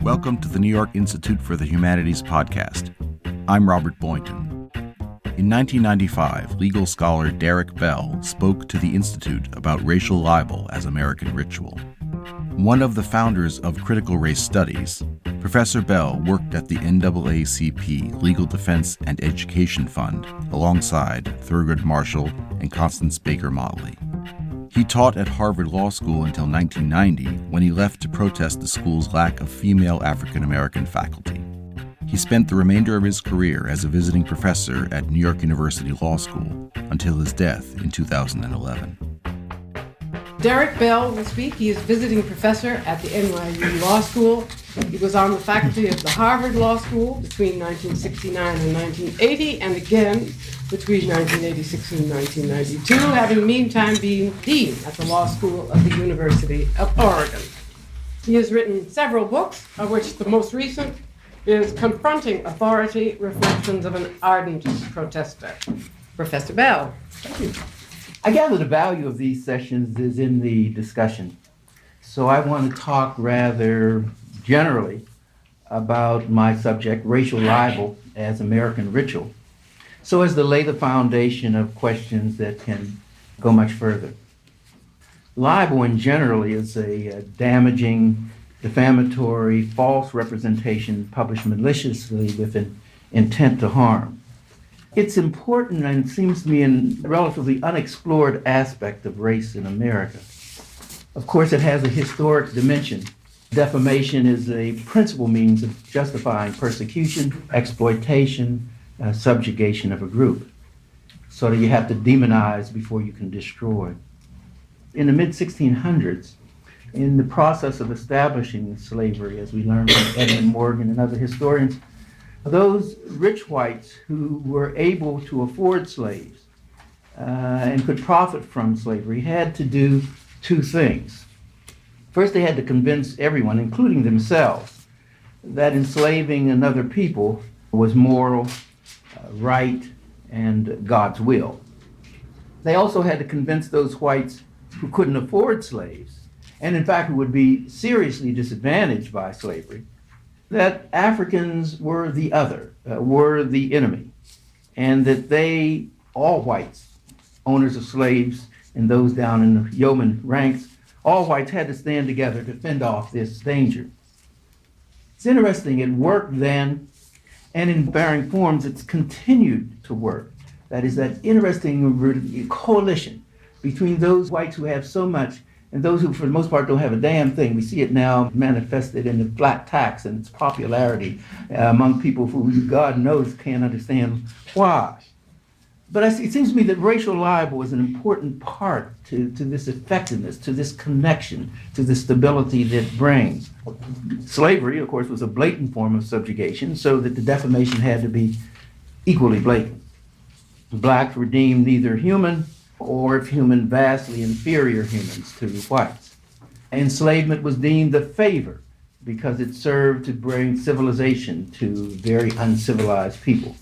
Welcome to the New York Institute for the Humanities podcast. I'm Robert Boynton. In 1995, legal scholar Derrick Bell spoke to the Institute about racial libel as American ritual. One of the founders of critical race studies, Professor Bell worked at the NAACP Legal Defense and Education Fund alongside Thurgood Marshall and Constance Baker Motley. He taught at Harvard Law School until 1990, when he left to protest the school's lack of female African-American faculty. He spent the remainder of his career as a visiting professor at New York University Law School until his death in 2011. Derrick Bell will speak. He is visiting professor at the NYU Law School. He was on the faculty of the Harvard Law School between 1969 and 1980, and again between 1986 and 1992, having meantime been dean at the Law School of the University of Oregon. He has written several books, of which the most recent is Confronting Authority, Reflections of an Ardent Protester. Professor Bell. Thank you. I gather the value of these sessions is in the discussion. So I want to talk rather generally about my subject, racial libel as American ritual, so as to lay the foundation of questions that can go much further. Libel in general is a damaging, defamatory, false representation published maliciously with an intent to harm. It's important and seems to me a relatively unexplored aspect of race in America. Of course, it has a historic dimension. Defamation is a principal means of justifying persecution, exploitation, subjugation of a group. So that you have to demonize before you can destroy. In the mid-1600s, in the process of establishing slavery, as we learned from Edmund Morgan and other historians, those rich whites who were able to afford slaves and could profit from slavery had to do two things. First, they had to convince everyone, including themselves, that enslaving another people was moral, right, and God's will. They also had to convince those whites who couldn't afford slaves, and in fact who would be seriously disadvantaged by slavery, that Africans were the other, were the enemy, and that they, all whites, owners of slaves and those down in the yeoman ranks, all whites had to stand together to fend off this danger. It's interesting, it worked then, and in varying forms, it's continued to work. That is that interesting coalition between those whites who have so much and those who, for the most part, don't have a damn thing. We see it now manifested in the flat tax and its popularity among people who, God knows, can't understand why. But it seems to me that racial libel is an important part to this effectiveness, to this connection, to the stability that it brings. Slavery, of course, was a blatant form of subjugation, so that the defamation had to be equally blatant. Blacks were deemed neither human or, if human, vastly inferior humans to whites. Enslavement was deemed a favor because it served to bring civilization to very uncivilized people.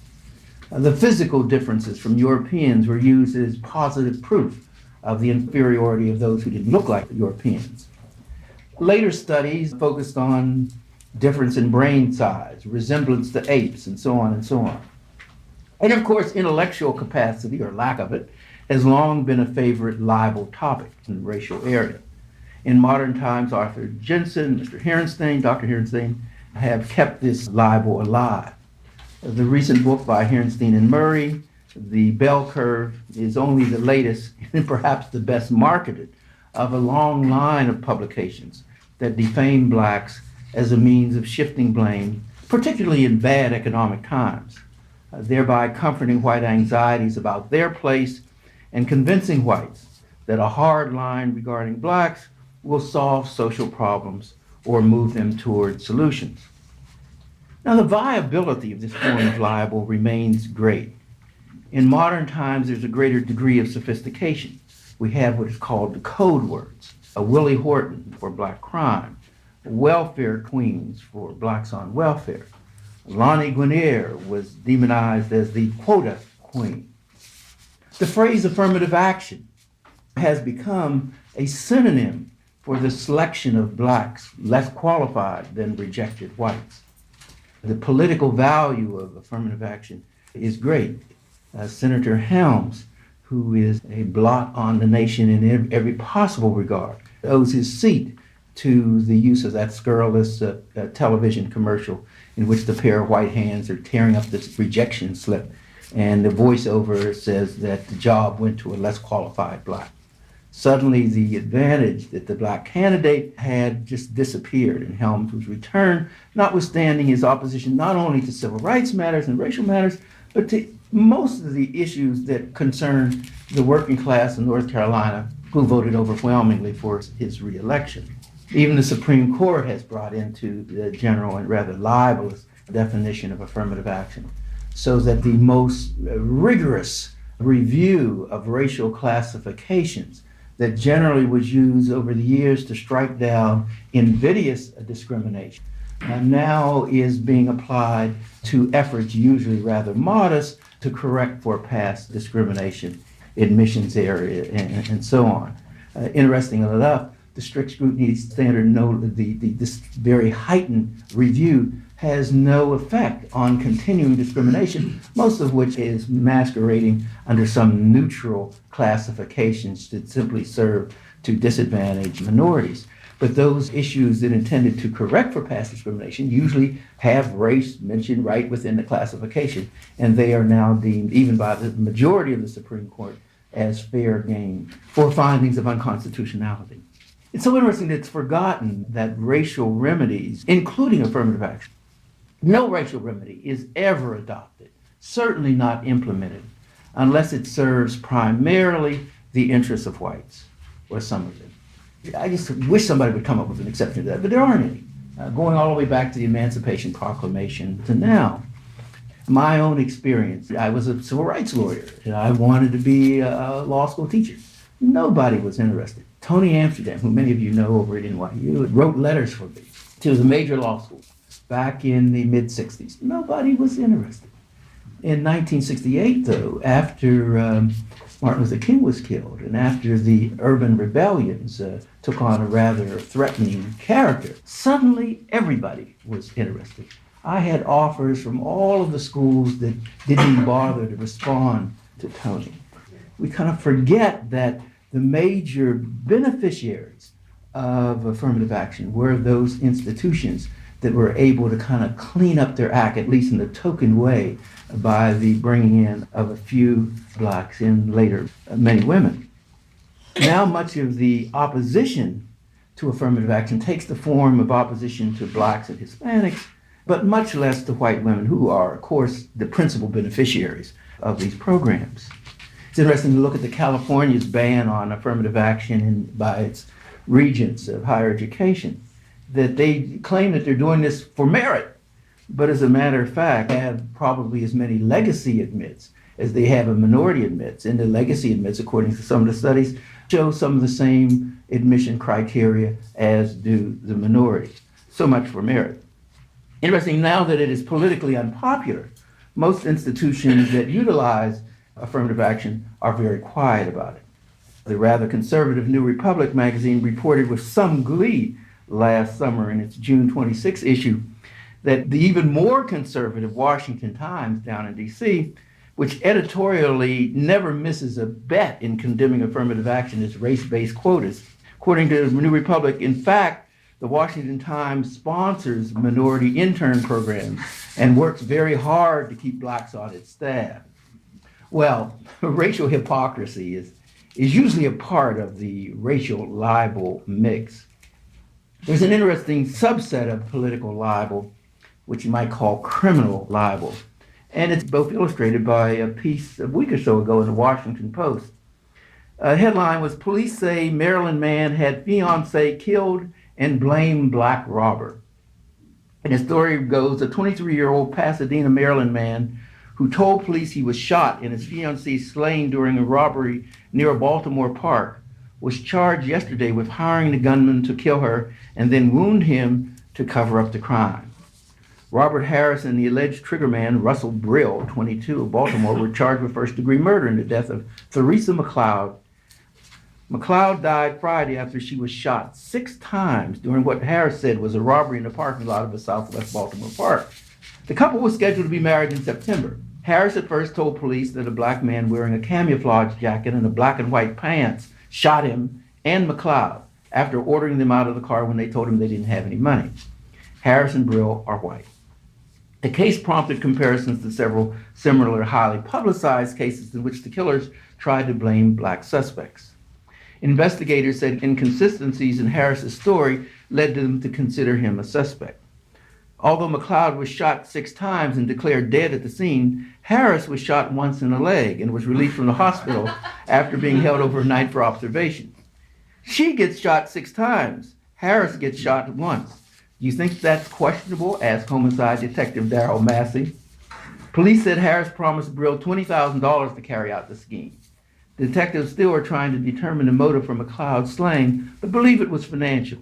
The physical differences from Europeans were used as positive proof of the inferiority of those who didn't look like Europeans. Later studies focused on difference in brain size, resemblance to apes, and so on and so on. And of course, intellectual capacity, or lack of it, has long been a favorite libel topic in the racial area. In modern times, Arthur Jensen, Dr. Herenstein, have kept this libel alive. The recent book by Herenstein and Murray, The Bell Curve, is only the latest and perhaps the best marketed of a long line of publications that defame blacks as a means of shifting blame, particularly in bad economic times, thereby comforting white anxieties about their place and convincing whites that a hard line regarding blacks will solve social problems or move them toward solutions. Now, the viability of this form of libel remains great. In modern times, there's a greater degree of sophistication. We have what is called the code words, a Willie Horton for black crime, welfare queens for blacks on welfare. Lonnie Guinier was demonized as the quota queen. The phrase affirmative action has become a synonym for the selection of blacks less qualified than rejected whites. The political value of affirmative action is great. Senator Helms, who is a blot on the nation in every possible regard, owes his seat to the use of that scurrilous television commercial in which the pair of white hands are tearing up this rejection slip, and the voiceover says that the job went to a less qualified black. Suddenly, the advantage that the black candidate had just disappeared, and Helms was returned, notwithstanding his opposition not only to civil rights matters and racial matters, but to most of the issues that concern the working class in North Carolina, who voted overwhelmingly for his reelection. Even the Supreme Court has brought into the general and rather libelous definition of affirmative action, so that the most rigorous review of racial classifications that generally was used over the years to strike down invidious discrimination now is being applied to efforts usually rather modest to correct for past discrimination, admissions area, and so on. Interestingly enough, the strict scrutiny standard, this very heightened review has no effect on continuing discrimination, most of which is masquerading under some neutral classifications that simply serve to disadvantage minorities. But those issues that intended to correct for past discrimination usually have race mentioned right within the classification, and they are now deemed, even by the majority of the Supreme Court, as fair game for findings of unconstitutionality. It's so interesting that it's forgotten that racial remedies, including affirmative action, no racial remedy is ever adopted, certainly not implemented, unless it serves primarily the interests of whites, or some of them. I just wish somebody would come up with an exception to that, but there aren't any. Going all the way back to the Emancipation Proclamation to now, my own experience, I was a civil rights lawyer, and I wanted to be a law school teacher. Nobody was interested. Tony Amsterdam, who many of you know over at NYU, wrote letters for me to the major law schools back in the mid-'60s. Nobody was interested. In 1968, though, after Martin Luther King was killed, and after the urban rebellions took on a rather threatening character, suddenly everybody was interested. I had offers from all of the schools that didn't bother to respond to Tony. We kind of forget that the major beneficiaries of affirmative action were those institutions that were able to kind of clean up their act, at least in a token way, by the bringing in of a few blacks and later many women. Now much of the opposition to affirmative action takes the form of opposition to blacks and Hispanics, but much less to white women, who are, of course, the principal beneficiaries of these programs. It's interesting to look at the California's ban on affirmative action by its regents of higher education, that they claim that they're doing this for merit, but as a matter of fact, have probably as many legacy admits as they have a minority admits. And the legacy admits, according to some of the studies, show some of the same admission criteria as do the minorities. So much for merit. Interesting, now that it is politically unpopular, most institutions that utilize affirmative action are very quiet about it. The rather conservative New Republic magazine reported with some glee last summer in its June 26 issue that the even more conservative Washington Times down in D.C., which editorially never misses a bet in condemning affirmative action as race-based quotas. According to the New Republic, in fact, the Washington Times sponsors minority intern programs and works very hard to keep blacks on its staff. Well, racial hypocrisy is usually a part of the racial libel mix. There's an interesting subset of political libel, which you might call criminal libel. And it's both illustrated by a piece a week or so ago in the Washington Post. A headline was, "Police say Maryland man had fiancé killed and blamed black robber." And the story goes, a 23-year-old Pasadena, Maryland man who told police he was shot and his fiancée slain during a robbery near a Baltimore park was charged yesterday with hiring the gunman to kill her and then wound him to cover up the crime. Robert Harris and the alleged triggerman, Russell Brill, 22, of Baltimore, were charged with first-degree murder in the death of Theresa McLeod. McLeod died Friday after she was shot 6 times during what Harris said was a robbery in the parking lot of a Southwest Baltimore park. The couple was scheduled to be married in September. Harris at first told police that a black man wearing a camouflage jacket and a black and white pants shot him and McLeod after ordering them out of the car when they told him they didn't have any money. Harris and Brill are white. The case prompted comparisons to several similar highly publicized cases in which the killers tried to blame black suspects. Investigators said inconsistencies in Harris's story led them to consider him a suspect. Although McLeod was shot 6 times and declared dead at the scene, Harris was shot once in the leg and was released from the hospital after being held overnight for observation. She gets shot 6 times. Harris gets shot once. Do you think that's questionable? Asked homicide detective Darrell Massey. Police said Harris promised Brill $20,000 to carry out the scheme. Detectives still are trying to determine the motive for McLeod's slaying, but believe it was financial.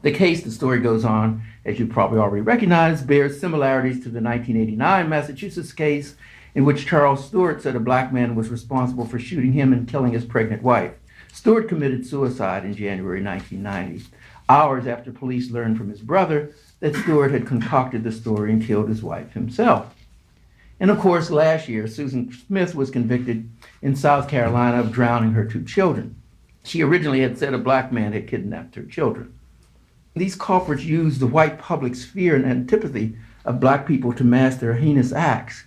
The case, the story goes on, as you probably already recognize, bears similarities to the 1989 Massachusetts case in which Charles Stewart said a black man was responsible for shooting him and killing his pregnant wife. Stewart committed suicide in January 1990, hours after police learned from his brother that Stewart had concocted the story and killed his wife himself. And of course, last year, Susan Smith was convicted in South Carolina of drowning her 2 children. She originally had said a black man had kidnapped her children. These culprits used the white public's fear and antipathy of black people to mask their heinous acts.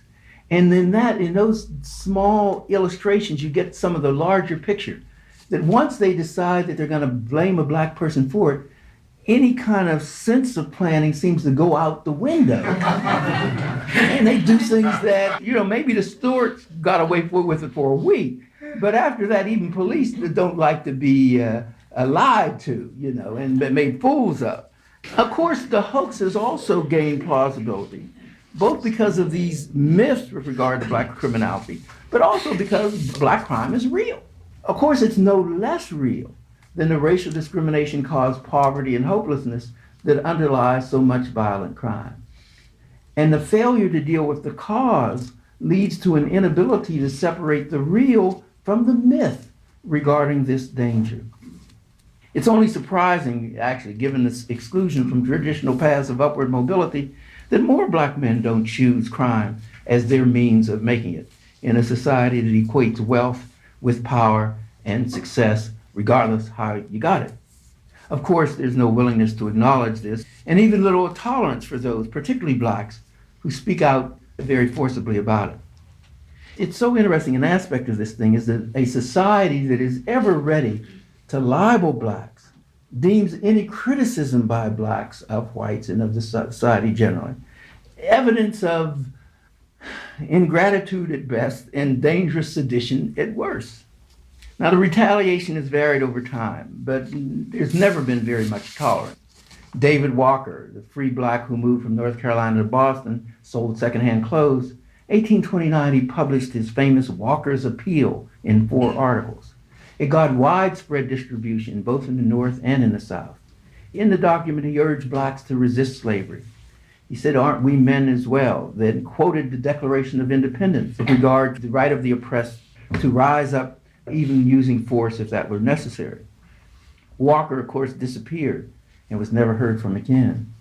And then in those small illustrations, you get some of the larger picture, that once they decide that they're going to blame a black person for it, any kind of sense of planning seems to go out the window. And they do things that, maybe the Stewarts got away with it for a week, but after that, even police don't like to be lied to, and made fools of. Of course, the hoax has also gained plausibility, both because of these myths with regard to black criminality, but also because black crime is real. Of course, it's no less real than the racial discrimination-caused poverty and hopelessness that underlies so much violent crime. And the failure to deal with the cause leads to an inability to separate the real from the myth regarding this danger. It's only surprising, actually, given this exclusion from traditional paths of upward mobility, that more black men don't choose crime as their means of making it in a society that equates wealth with power and success, regardless how you got it. Of course, there's no willingness to acknowledge this, and even little tolerance for those, particularly blacks, who speak out very forcibly about it. It's so interesting, an aspect of this thing is that a society that is ever ready to libel blacks deems any criticism by blacks of whites and of the society generally evidence of ingratitude at best and dangerous sedition at worst. Now, the retaliation has varied over time, but there's never been very much tolerance. David Walker, the free black who moved from North Carolina to Boston, sold secondhand clothes. 1829, he published his famous Walker's Appeal in 4 articles. It got widespread distribution, both in the North and in the South. In the document, he urged blacks to resist slavery. He said, "Aren't we men as well?" Then quoted the Declaration of Independence with regard to the right of the oppressed to rise up, even using force if that were necessary. Walker, of course, disappeared and was never heard from again.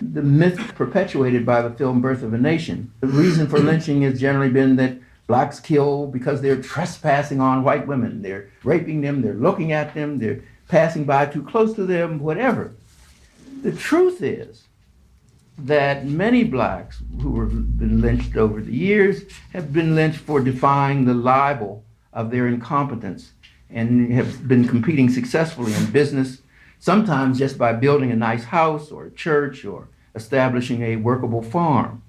The myth perpetuated by the film Birth of a Nation. The reason for lynching has generally been that blacks kill because they're trespassing on white women. They're raping them, they're looking at them, they're passing by too close to them, whatever. The truth is that many blacks who have been lynched over the years have been lynched for defying the libel of their incompetence and have been competing successfully in business, sometimes just by building a nice house or a church or establishing a workable farm.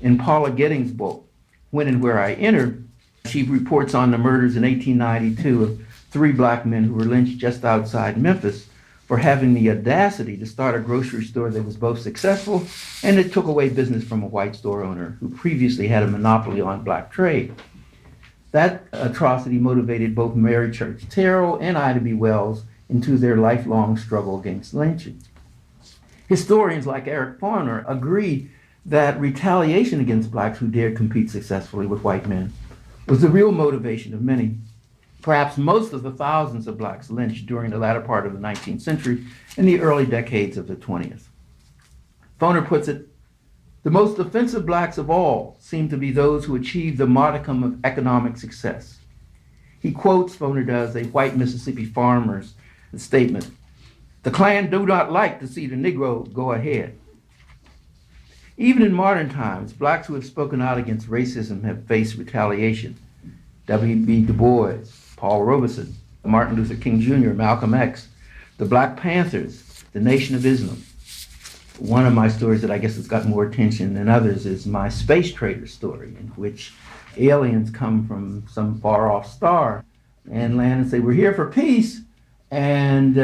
In Paula Getting's book, When and Where I Entered, she reports on the murders in 1892 of 3 black men who were lynched just outside Memphis for having the audacity to start a grocery store that was both successful and that took away business from a white store owner who previously had a monopoly on black trade. That atrocity motivated both Mary Church Terrell and Ida B. Wells into their lifelong struggle against lynching. Historians like Eric Farner agree that retaliation against blacks who dared compete successfully with white men was the real motivation of many. perhaps most of the thousands of blacks lynched during the latter part of the 19th century and the early decades of the 20th. Foner puts it, the most offensive blacks of all seem to be those who achieve the modicum of economic success. He quotes, Foner does, a white Mississippi farmer's statement, "The Klan do not like to see the Negro go ahead." Even in modern times, blacks who have spoken out against racism have faced retaliation. W.B. Du Bois, Paul Robeson, Martin Luther King Jr., Malcolm X, the Black Panthers, the Nation of Islam. One of my stories that I guess has got more attention than others is my space trader story, in which aliens come from some far-off star and land and say, "We're here for peace," and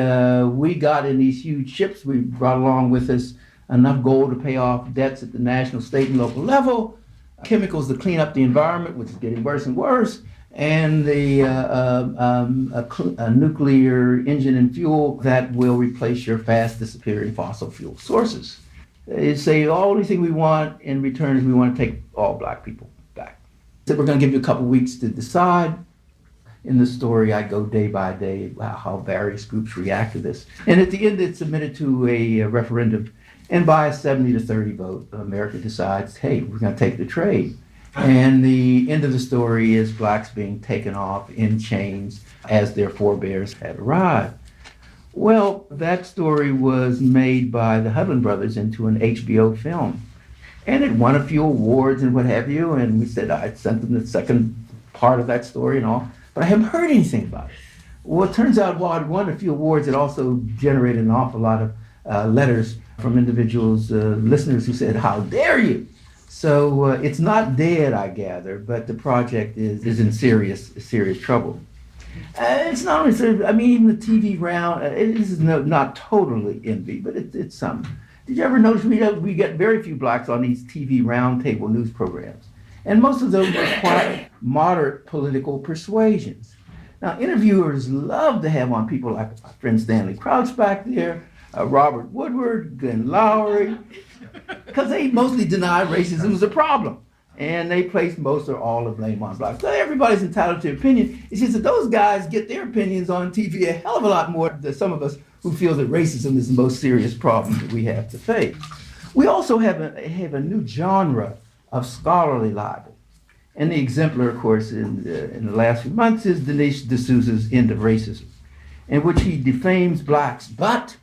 we got in these huge ships. We brought along with us enough gold to pay off debts at the national, state, and local level, chemicals to clean up the environment, which is getting worse and worse, and the a nuclear engine and fuel that will replace your fast disappearing fossil fuel sources. They say the only thing we want in return is we want to take all black people back. So we're going to give you a couple weeks to decide. In the story, I go day by day how various groups react to this. And at the end, it's submitted to a referendum. And by a 70-30 vote, America decides, hey, we're going to take the trade. And the end of the story is blacks being taken off in chains as their forebears had arrived. Well, that story was made by the Hudlin brothers into an HBO film. And it won a few awards and what have you. And we said I'd sent them the second part of that story and all. But I haven't heard anything about it. Well, it turns out while it won a few awards, it also generated an awful lot of letters from individuals, listeners who said, "How dare you?" So it's not dead, I gather, but the project is in serious trouble. It's not only, I mean, even the TV round, this is not totally envy, but it's some. Did you ever notice we get very few blacks on these TV roundtable news programs? And most of them are quite moderate political persuasions. Now, interviewers love to have on people like my friend Stanley Crouch back there, Robert Woodward, Glenn Lowry, because they mostly deny racism is a problem. And they place most or all the blame on blacks. So everybody's entitled to opinion. It's just that those guys get their opinions on TV a hell of a lot more than some of us who feel that racism is the most serious problem that we have to face. We also have a new genre of scholarly libel. And the exemplar, of course, in the last few months is Dinesh D'Souza's End of Racism, in which he defames blacks, but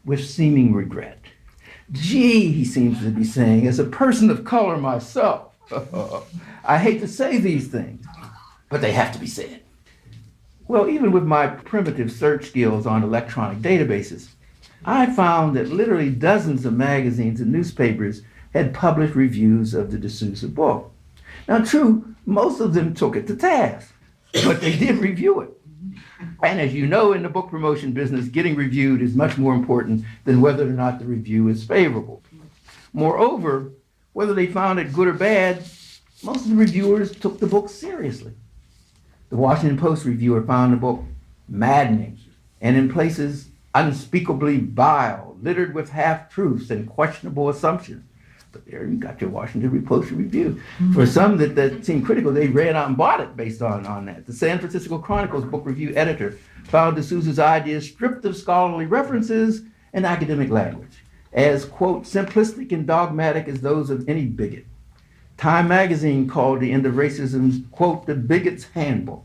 with seeming regret. Gee, he seems to be saying, as a person of color myself, I hate to say these things, but they have to be said. Well, even with my primitive search skills on electronic databases, I found that literally dozens of magazines and newspapers had published reviews of the D'Souza book. Now, true, most of them took it to task, but they did review it. And as you know, in the book promotion business, getting reviewed is much more important than whether or not the review is favorable. Moreover, whether they found it good or bad, most of the reviewers took the book seriously. The Washington Post reviewer found the book maddening and in places unspeakably vile, littered with half-truths and questionable assumptions. But there you got your Washington Post review. For some that seemed critical, they ran out and bought it based on that. The San Francisco Chronicle's book review editor found D'Souza's ideas stripped of scholarly references and academic language, as, quote, simplistic and dogmatic as those of any bigot. Time magazine called The End of Racism's, quote, the bigot's handbook,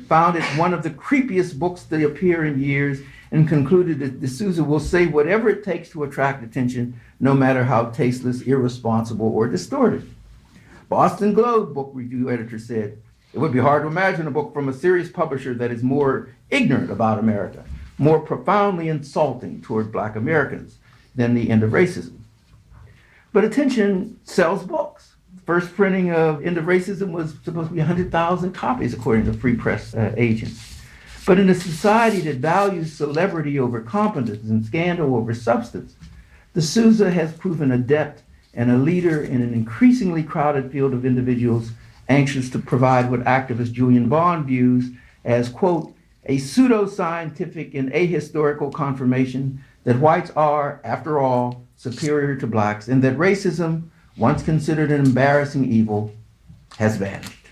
found it one of the creepiest books to appear in years, and concluded that D'Souza will say whatever it takes to attract attention, no matter how tasteless, irresponsible, or distorted. Boston Globe book review editor said, it would be hard to imagine a book from a serious publisher that is more ignorant about America, more profoundly insulting toward Black Americans than The End of Racism. But attention sells books. First printing of End of Racism was supposed to be 100,000 copies, according to Free Press agents. But in a society that values celebrity over competence and scandal over substance, D'Souza has proven adept and a leader in an increasingly crowded field of individuals anxious to provide what activist Julian Bond views as, quote, a pseudo-scientific and ahistorical confirmation that whites are, after all, superior to blacks, and that racism, once considered an embarrassing evil, has vanished.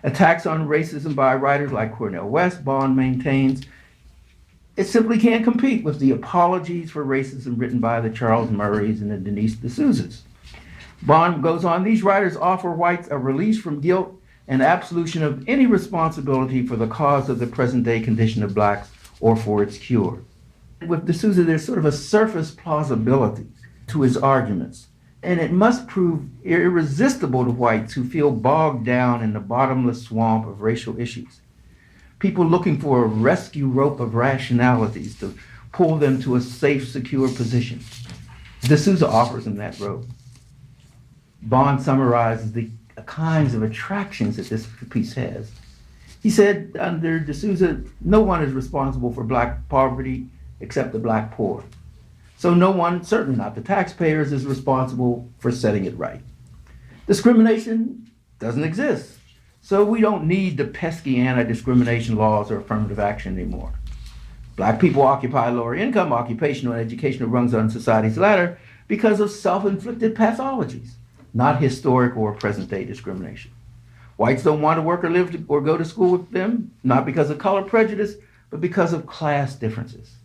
Attacks on racism by writers like Cornel West, Bond maintains, it simply can't compete with the apologies for racism written by the Charles Murrays and the Denise D'Souza's. Bond goes on, these writers offer whites a release from guilt and absolution of any responsibility for the cause of the present day condition of blacks or for its cure. With D'Souza, there's sort of a surface plausibility to his arguments, and it must prove irresistible to whites who feel bogged down in the bottomless swamp of racial issues. People looking for a rescue rope of rationalities to pull them to a safe, secure position. D'Souza offers them that rope. Bond summarizes the kinds of attractions that this piece has. He said, under D'Souza, no one is responsible for black poverty except the black poor. So no one, certainly not the taxpayers, is responsible for setting it right. Discrimination doesn't exist. So we don't need the pesky anti-discrimination laws or affirmative action anymore. Black people occupy lower income, occupational, and educational rungs on society's ladder because of self-inflicted pathologies, not historic or present-day discrimination. Whites don't want to work or live or go to school with them, not because of color prejudice, but because of class differences.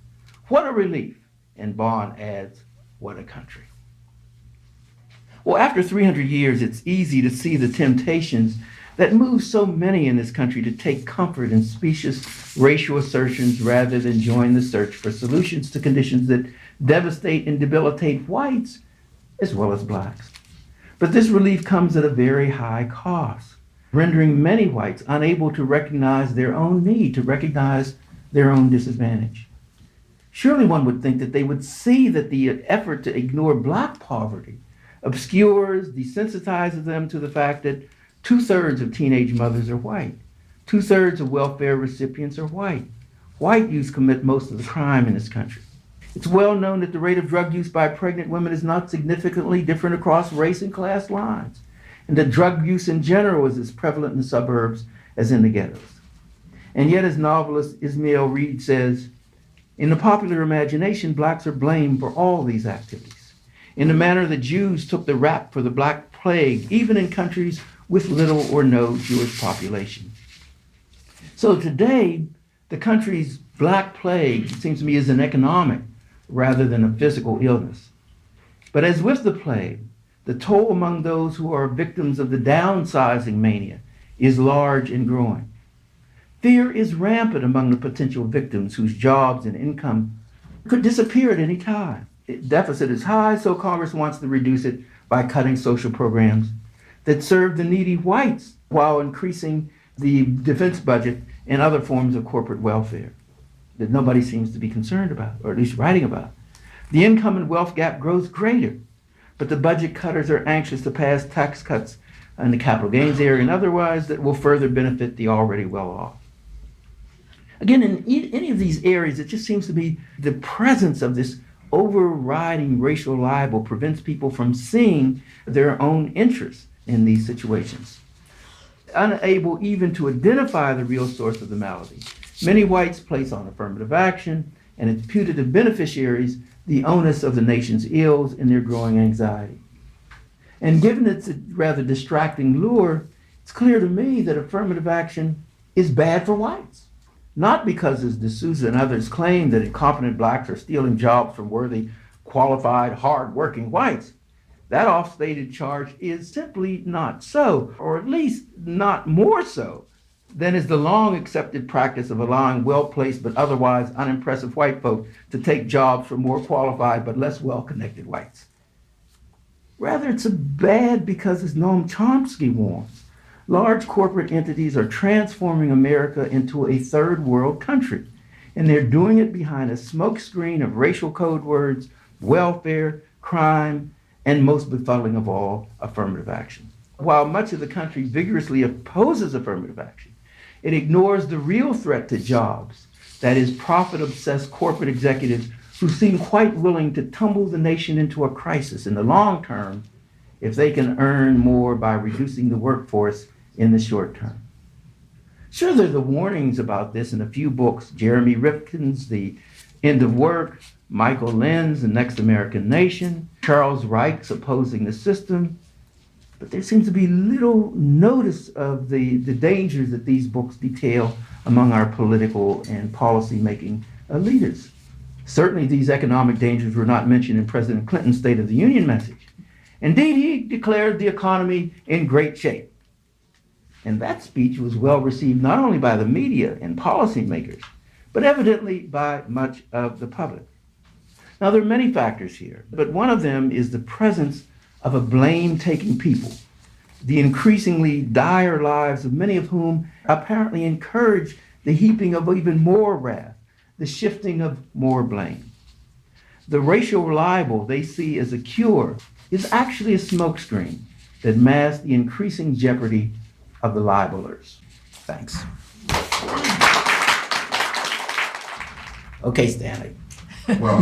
What a relief. And Bond adds, what a country. Well, after 300 years, it's easy to see the temptations that move so many in this country to take comfort in specious racial assertions rather than join the search for solutions to conditions that devastate and debilitate whites as well as blacks. But this relief comes at a very high cost, rendering many whites unable to recognize their own need, to recognize their own disadvantage. Surely one would think that they would see that the effort to ignore black poverty obscures, desensitizes them to the fact that 2/3 of teenage mothers are white. 2/3 of welfare recipients are white. White youth commit most of the crime in this country. It's well known that the rate of drug use by pregnant women is not significantly different across race and class lines, and that drug use in general is as prevalent in the suburbs as in the ghettos. And yet, as novelist Ismail Reed says, in the popular imagination, blacks are blamed for all these activities, in the manner the Jews took the rap for the Black Plague, even in countries with little or no Jewish population. So today, the country's Black Plague, it seems to me, is an economic rather than a physical illness. But as with the plague, the toll among those who are victims of the downsizing mania is large and growing. Fear is rampant among the potential victims whose jobs and income could disappear at any time. Deficit is high, so Congress wants to reduce it by cutting social programs that serve the needy whites while increasing the defense budget and other forms of corporate welfare that nobody seems to be concerned about, or at least writing about. The income and wealth gap grows greater, but the budget cutters are anxious to pass tax cuts in the capital gains area and otherwise that will further benefit the already well-off. Again, in any of these areas, it just seems to be the presence of this overriding racial libel prevents people from seeing their own interests in these situations. Unable even to identify the real source of the malady, many whites place on affirmative action and its putative beneficiaries the onus of the nation's ills and their growing anxiety. And given its rather distracting lure, it's clear to me that affirmative action is bad for whites. Not because, as D'Souza and others claim, that incompetent blacks are stealing jobs from worthy, qualified, hard-working whites. That off-stated charge is simply not so, or at least not more so, than is the long-accepted practice of allowing well-placed but otherwise unimpressive white folk to take jobs from more qualified but less well-connected whites. Rather, it's bad because, as Noam Chomsky warns, large corporate entities are transforming America into a third world country, and they're doing it behind a smokescreen of racial code words, welfare, crime, and most befuddling of all, affirmative action. While much of the country vigorously opposes affirmative action, it ignores the real threat to jobs, that is, profit-obsessed corporate executives who seem quite willing to tumble the nation into a crisis in the long term if they can earn more by reducing the workforce in the short term. Sure, there's the warnings about this in a few books, Jeremy Rifkin's The End of Work, Michael Lynn's The Next American Nation, Charles Reich's Opposing the System. But there seems to be little notice of the dangers that these books detail among our political and policy-making leaders. Certainly these economic dangers were not mentioned in President Clinton's State of the Union message. Indeed, he declared the economy in great shape. And that speech was well received not only by the media and policymakers, but evidently by much of the public. Now, there are many factors here, but one of them is the presence of a blame-taking people, the increasingly dire lives of many of whom apparently encourage the heaping of even more wrath, the shifting of more blame. The racial libel they see as a cure is actually a smokescreen that masks the increasing jeopardy of the libelers. Thanks. Okay, Stanley. Well,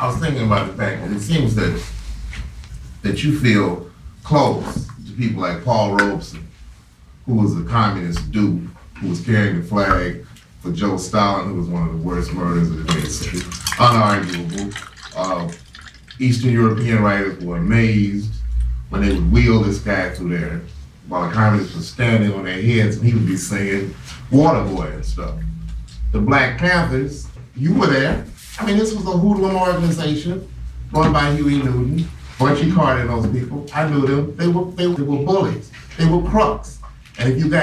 I was thinking about the fact that it seems that you feel close to people like Paul Robeson, who was a communist dupe, who was carrying the flag for Joe Stalin, who was one of the worst murders of the history. Unarguable. Eastern European writers were amazed when they would wheel this guy through there while the communists were standing on their heads and he would be singing Water Boy and stuff. The Black Panthers, you were there. I mean, this was a hoodlum organization run by Huey Newton, Bunchy Carter and those people. I knew them. They were bullies. They were crooks. And if you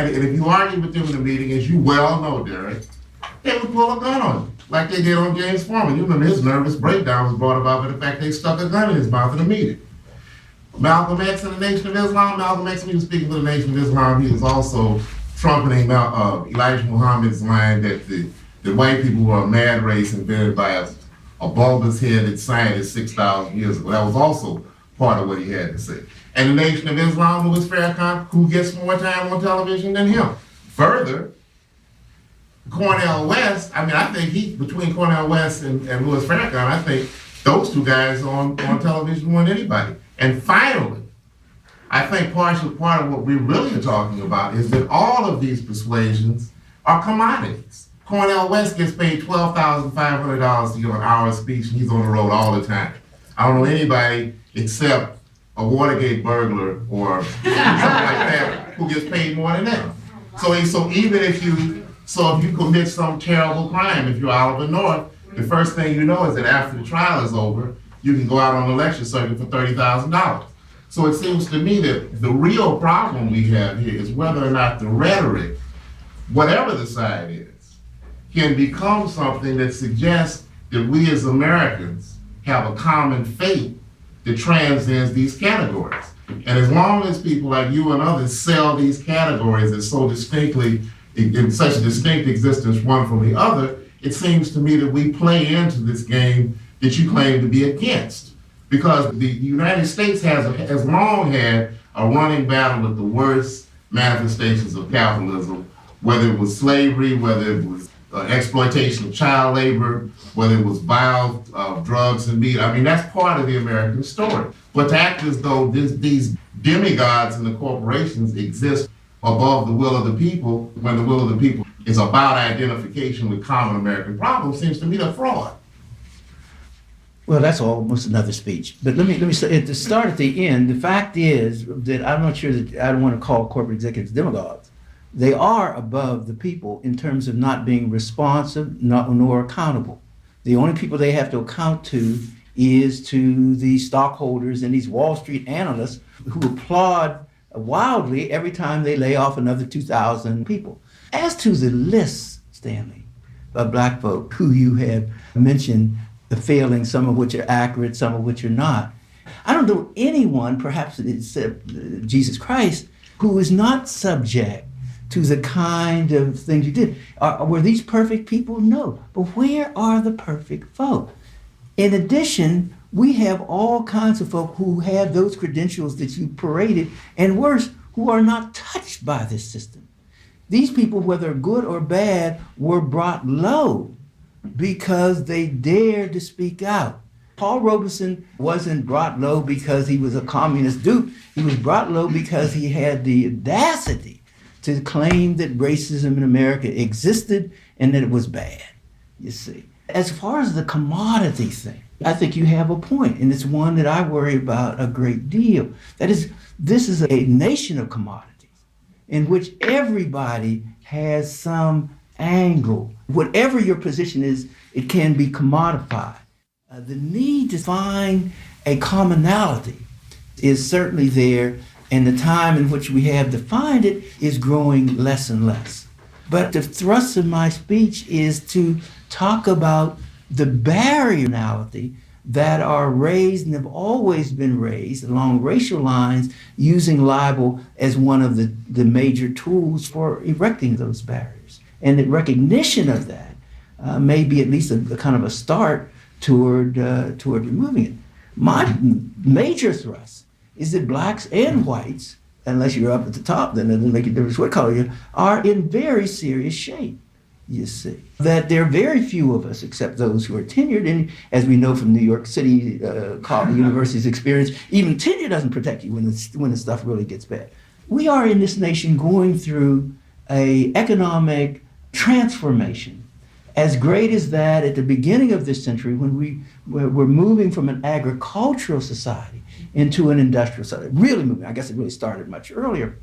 argued with them in the meeting, as you well know, Derrick, they would pull a gun on you, like they did on James Foreman. You remember his nervous breakdown was brought about by the fact they stuck a gun in his mouth in a meeting. Malcolm X and the Nation of Islam, Malcolm X, when he was speaking for the Nation of Islam, he was also trumpeting Elijah Muhammad's line that the white people were a mad race invented by a bulbous-headed scientist 6,000 years ago. That was also part of what he had to say. And the Nation of Islam, Louis Farrakhan, who gets more time on television than him. Further, Cornel West, I mean, I think between Cornel West and Louis Farrakhan, I think those two guys on television more than anybody. And finally, I think part of what we really are talking about is that all of these persuasions are commodities. Cornel West gets paid $12,500 to give an hour speech, and he's on the road all the time. I don't know anybody except a Watergate burglar or something like that who gets paid more than that. So if you commit some terrible crime, if you're Oliver North, the first thing you know is that after the trial is over, you can go out on the lecture circuit for $30,000. So it seems to me that the real problem we have here is whether or not the rhetoric, whatever the side is, can become something that suggests that we as Americans have a common fate that transcends these categories. And as long as people like you and others sell these categories as so distinctly, in such a distinct existence one from the other, it seems to me that we play into this game that you claim to be against. Because the United States has long had a running battle with the worst manifestations of capitalism, whether it was slavery, whether it was exploitation of child labor, whether it was vile drugs and meat. I mean, that's part of the American story. But to act as though these demigods and the corporations exist above the will of the people, when the will of the people is about identification with common American problems, seems to me a fraud. Well, that's almost another speech. But let me say, at the start, at the end, the fact is that I'm not sure that I don't want to call corporate executives demagogues. They are above the people in terms of not being responsive nor accountable. The only people they have to account to is to the stockholders and these Wall Street analysts who applaud wildly every time they lay off another 2,000 people. As to the list, Stanley, of black folk who you have mentioned, the failings, some of which are accurate, some of which are not. I don't know anyone, perhaps except Jesus Christ, who is not subject to the kind of things you did. Were these perfect people? No. But where are the perfect folk? In addition, we have all kinds of folk who have those credentials that you paraded, and worse, who are not touched by this system. These people, whether good or bad, were brought low because they dared to speak out. Paul Robeson wasn't brought low because he was a communist dupe. He was brought low because he had the audacity to claim that racism in America existed and that it was bad, you see. As far as the commodity thing, I think you have a point, and it's one that I worry about a great deal. That is, this is a nation of commodities in which everybody has some angle. Whatever your position is, it can be commodified. The need to find a commonality is certainly there, and the time in which we have to find it is growing less and less. But the thrust of my speech is to talk about the barrierality that are raised and have always been raised along racial lines, using libel as one of the major tools for erecting those barriers. And the recognition of that may be at least a kind of a start toward removing it. My major thrust is that blacks and whites, unless you're up at the top, then it doesn't make a difference what color you are, in very serious shape. You see, that there are very few of us, except those who are tenured, and as we know from New York City University's experience, even tenure doesn't protect you when the stuff really gets bad. We are in this nation going through an economic transformation as great as that at the beginning of this century, when we're moving from an agricultural society into an industrial society. Really moving. I guess it really started much earlier,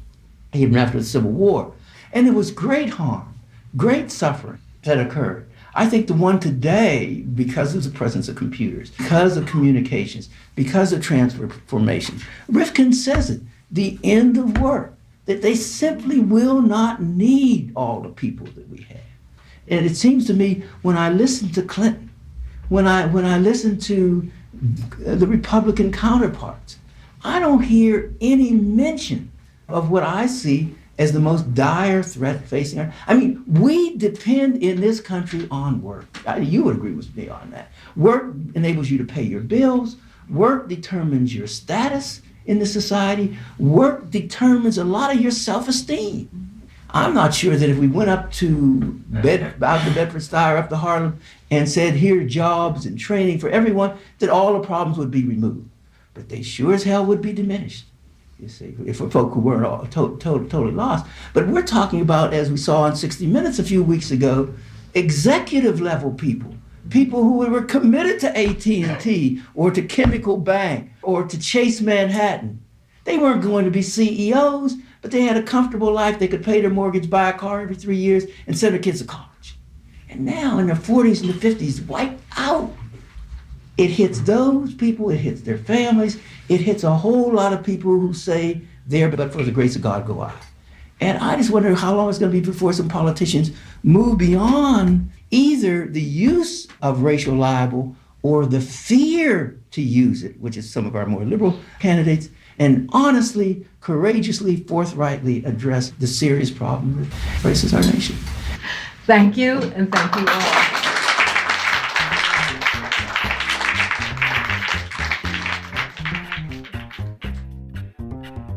even after the Civil War. And there was great harm, great suffering that occurred. I think the one today, because of the presence of computers, because of communications, because of transformations, Rifkin says it, the end of work, that they simply will not need all the people that we have. And it seems to me, when I listen to Clinton, when I listen to the Republican counterparts, I don't hear any mention of what I see as the most dire threat facing our. I mean, we depend in this country on work. You would agree with me on that. Work enables you to pay your bills. Work determines your status in the society. Work determines a lot of your self-esteem. I'm not sure that if we went up to out to Bedford-Stuyvesant, up to Harlem, and said, here are jobs and training for everyone, that all the problems would be removed. But they sure as hell would be diminished, you see, for folk who weren't all totally lost. But we're talking about, as we saw on 60 Minutes a few weeks ago, executive level people who were committed to AT&T or to Chemical Bank or to Chase Manhattan. They weren't going to be CEOs, but they had a comfortable life. They could pay their mortgage, buy a car every 3 years, and send their kids to college. And now in their 40s and the 50s, wiped out. It hits those people, it hits their families, it hits a whole lot of people who say, there, but for the grace of God go I. And I just wonder how long it's going to be before some politicians move beyond either the use of racial libel or the fear to use it, which is some of our more liberal candidates, and honestly, courageously, forthrightly address the serious problem that faces our nation. Thank you, and thank you all.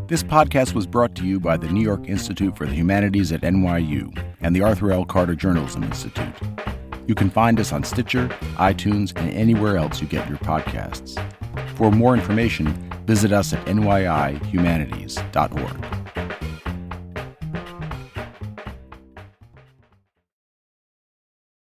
This podcast was brought to you by the New York Institute for the Humanities at NYU and the Arthur L. Carter Journalism Institute. You can find us on Stitcher, iTunes, and anywhere else you get your podcasts. For more information, visit us at nyihumanities.org.